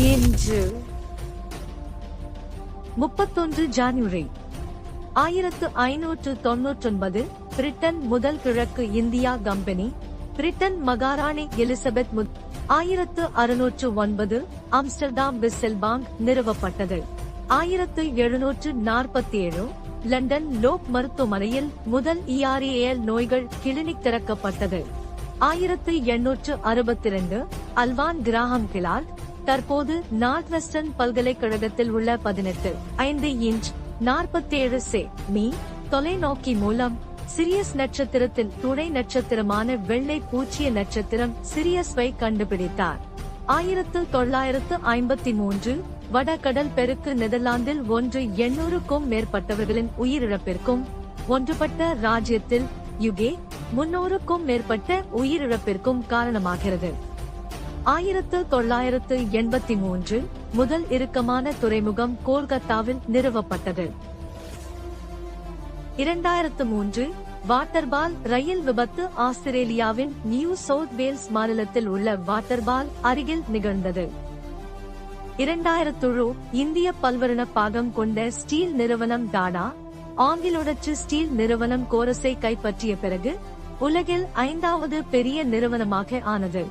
இன்று 31 ஜனவரி 1599 பிரிட்டன் முதல் கிழக்கு இந்தியா கம்பெனி பிரிட்டன் மகாராணி எலிசபெத் 1609 ஆம்ஸ்டர்டாம் விசெல்பாங்க் நிறுவப்பட்டது. 1747 லண்டன் லோக் மருத்துவமனையில் முதல் ERAL நோய்கள் கிளினிக் திறக்கப்பட்டது. 1862 அல்வான் கிராஹம் கிளார்க் தற்போது நார்த் வெஸ்டர்ன் பல்கலைக்கழகத்தில் உள்ள 18.5 இன்ச் 47 செ.மீ தொலைநோக்கி மூலம் சிரியஸ் நட்சத்திரத்தின் துணை நட்சத்திரமான வெள்ளை பூச்சிய நட்சத்திரம் சிரியஸ்வை கண்டுபிடித்தார். 1953 வடகடல் பெருக்கு நெதர்லாந்தில் 800க்கும் மேற்பட்டவர்களின் உயிரிழப்பிற்கும் ஒன்றுபட்ட ராஜ்யத்தில் UK 300க்கும் மேற்பட்ட உயிரிழப்பிற்கும் காரணமாகிறது. 1983 முதல் இறுக்கமான துறைமுகம் கோல்கத்தாவில் நிறுவப்பட்டது. 2003 வாட்டர்பால் ரயில் விபத்து ஆஸ்திரேலியாவின் நியூ சவுத் வேல்ஸ் மாநிலத்தில் உள்ள வாட்டர்பால் அருகில் நிகழ்ந்தது. 2000 இந்திய பல்வர்ண பாகம் கொண்ட ஸ்டீல் நிறுவனம் டாடா ஆங்கிலோடச்சு ஸ்டீல் நிறுவனம் கோரஸை கைப்பற்றிய பிறகு உலகில் 5வது பெரிய நிறுவனமாக ஆனது.